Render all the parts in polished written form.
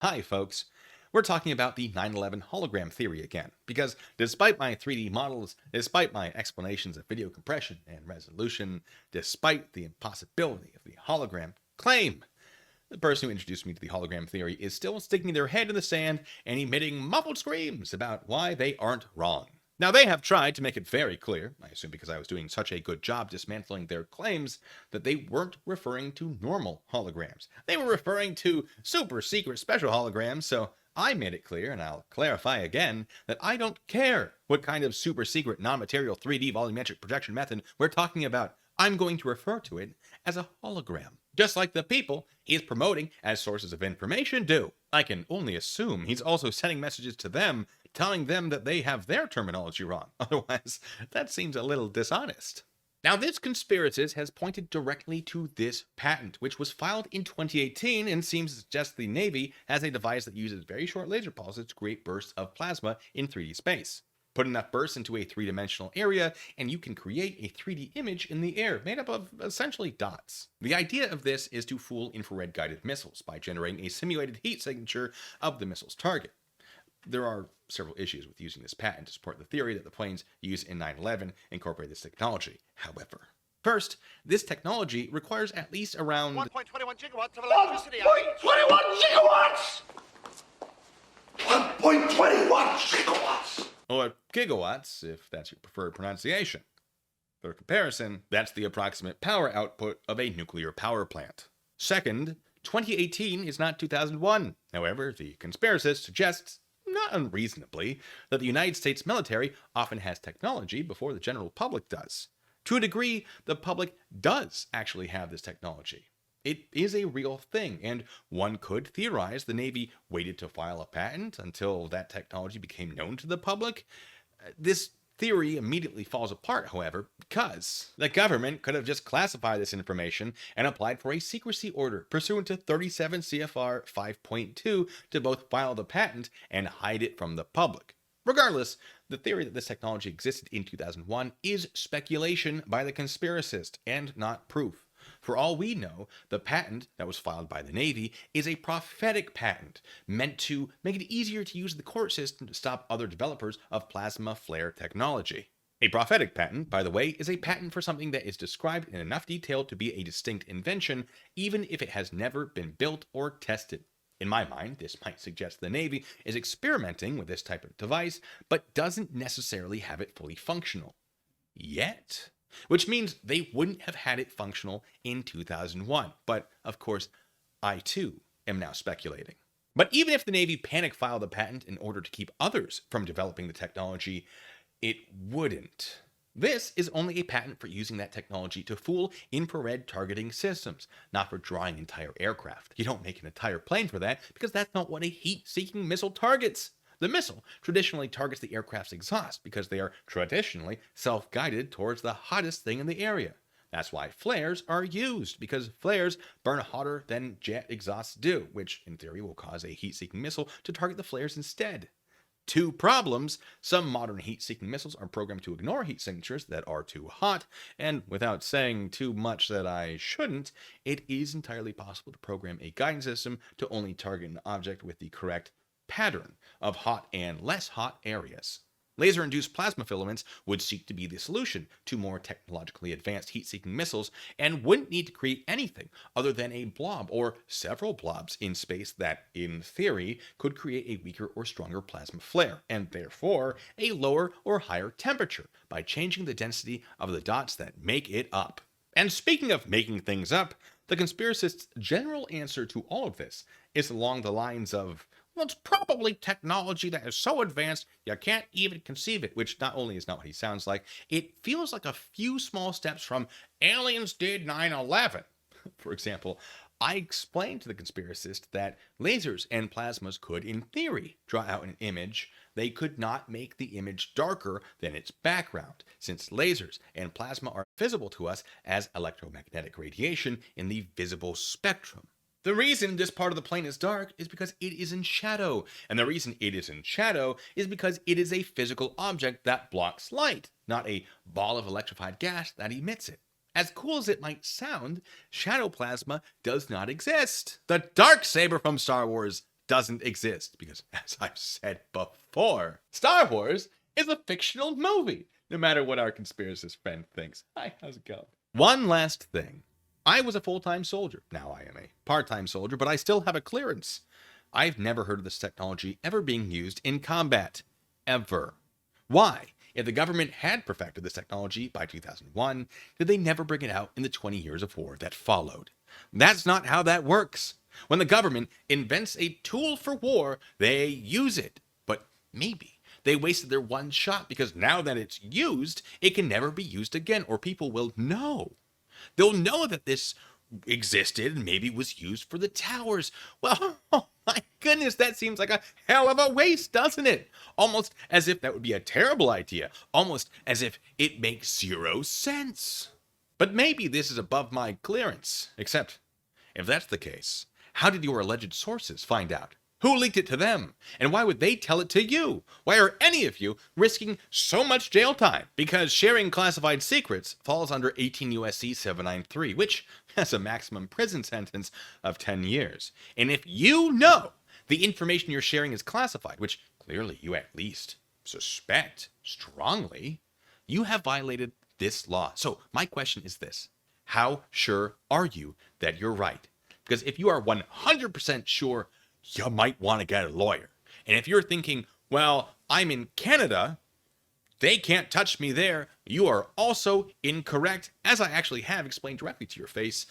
Hi, folks. We're talking about the 9/11 hologram theory again, because despite my 3D models, despite my explanations of video compression and resolution, despite the impossibility of the hologram claim, the person who introduced me to the hologram theory is still sticking their head in the sand and emitting muffled screams about why they aren't wrong. Now, they have tried to make it very clear, I assume because I was doing such a good job dismantling their claims, that they weren't referring to normal holograms. They were referring to super secret special holograms, so I made it clear, and I'll clarify again, that I don't care what kind of super secret non-material 3D volumetric projection method we're talking about. I'm going to refer to it as a hologram, just like the people he's promoting as sources of information do. I can only assume he's also sending messages to them, telling them that they have their terminology wrong. Otherwise, that seems a little dishonest. Now, this conspiracist has pointed directly to this patent, which was filed in 2018 and seems to suggest the Navy has a device that uses very short laser pulses to create bursts of plasma in 3D space. Put enough bursts into a three-dimensional area, and you can create a 3D image in the air made up of essentially dots. The idea of this is to fool infrared-guided missiles by generating a simulated heat signature of the missile's target. There are several issues with using this patent to support the theory that the planes used in 9/11 incorporate this technology, however. First, this technology requires at least around 1.21 gigawatts of electricity. 1.21 gigawatts! 1.21 gigawatts! or gigawatts, if that's your preferred pronunciation. For comparison, that's the approximate power output of a nuclear power plant. Second, 2018 is not 2001. However, the conspiracist suggests, not unreasonably, that the United States military often has technology before the general public does. To a degree, the public does actually have this technology. It is a real thing, and one could theorize the Navy waited to file a patent until that technology became known to the public. This theory immediately falls apart, however, because the government could have just classified this information and applied for a secrecy order pursuant to 37 CFR 5.2 to both file the patent and hide it from the public. Regardless, the theory that this technology existed in 2001 is speculation by the conspiracist and not proof. For all we know, the patent that was filed by the Navy is a prophetic patent meant to make it easier to use the court system to stop other developers of plasma flare technology. A prophetic patent, by the way, is a patent for something that is described in enough detail to be a distinct invention, even if it has never been built or tested. In my mind, this might suggest the Navy is experimenting with this type of device, but doesn't necessarily have it fully functional. Yet. Which means they wouldn't have had it functional in 2001. But, of course, I too am now speculating. But even if the Navy panic filed a patent in order to keep others from developing the technology, it wouldn't. This is only a patent for using that technology to fool infrared targeting systems, not for drawing entire aircraft. You don't make an entire plane for that because that's not what a heat-seeking missile targets. The missile traditionally targets the aircraft's exhaust because they are traditionally self-guided towards the hottest thing in the area. That's why flares are used, because flares burn hotter than jet exhausts do, which in theory will cause a heat-seeking missile to target the flares instead. Two problems: some modern heat-seeking missiles are programmed to ignore heat signatures that are too hot, and without saying too much that I shouldn't, it is entirely possible to program a guidance system to only target an object with the correct pattern of hot and less hot areas. Laser-induced plasma filaments would seek to be the solution to more technologically advanced heat-seeking missiles and wouldn't need to create anything other than a blob or several blobs in space that, in theory, could create a weaker or stronger plasma flare, and therefore a lower or higher temperature by changing the density of the dots that make it up. And speaking of making things up, the conspiracist's general answer to all of this is along the lines of, well, it's probably technology that is so advanced you can't even conceive it, which not only is not what he sounds like, it feels like a few small steps from aliens did 9/11. For example, I explained to the conspiracist that lasers and plasmas could, in theory, draw out an image. They could not make the image darker than its background, since lasers and plasma are visible to us as electromagnetic radiation in the visible spectrum. The reason this part of the plane is dark is because it is in shadow, and the reason it is in shadow is because it is a physical object that blocks light, not a ball of electrified gas that emits it. As cool as it might sound, shadow plasma does not exist. The Darksaber from Star Wars doesn't exist. Because, as I've said before, Star Wars is a fictional movie, no matter what our conspiracist friend thinks. Hi, how's it going? One last thing. I was a full-time soldier. Now I am a part-time soldier, but I still have a clearance. I've never heard of this technology ever being used in combat. Ever. Why? If the government had perfected this technology by 2001, did they never bring it out in the 20 years of war that followed? That's not how that works. When the government invents a tool for war, they use it. But maybe they wasted their one shot because now that it's used, it can never be used again, or people will know. They'll know that this existed and maybe was used for the towers. Well, oh my goodness, that seems like a hell of a waste, doesn't it? Almost as if that would be a terrible idea. Almost as if it makes zero sense. But maybe this is above my clearance. Except, if that's the case, how did your alleged sources find out? Who leaked it to them? And why would they tell it to you? Why are any of you risking so much jail time? Because sharing classified secrets falls under 18 U.S.C. 793, which has a maximum prison sentence of 10 years. And if you know the information you're sharing is classified, which clearly you at least suspect strongly, you have violated this law. So my question is this: how sure are you that you're right? Because if you are 100% sure, you might want to get a lawyer. And if you're thinking, well, I'm in Canada, they can't touch me there, you are also incorrect, as I actually have explained directly to your face.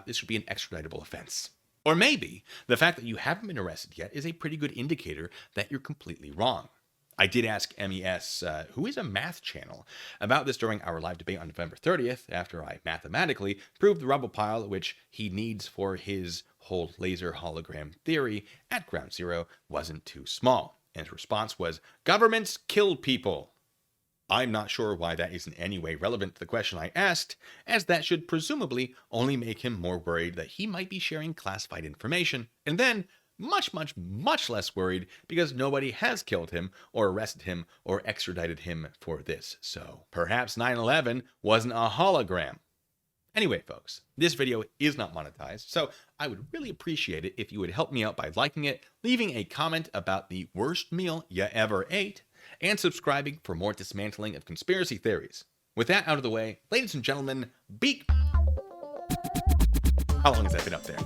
This would be an extraditable offense. Or maybe the fact that you haven't been arrested yet is a pretty good indicator that you're completely wrong. I did ask MES, who is a math channel, about this during our live debate on November 30th, after I mathematically proved the rubble pile which he needs for his whole laser hologram theory at ground zero wasn't too small. And his response was, governments kill people. I'm not sure why that is in any way relevant to the question I asked, as that should presumably only make him more worried that he might be sharing classified information, and then much less worried because nobody has killed him or arrested him or extradited him for this. So perhaps 9/11 wasn't a hologram. Anyway, folks, this video is not monetized, so I would really appreciate it if you would help me out by liking it, leaving a comment about the worst meal you ever ate, and subscribing for more dismantling of conspiracy theories. With that out of the way, ladies and gentlemen, How long has that been up there?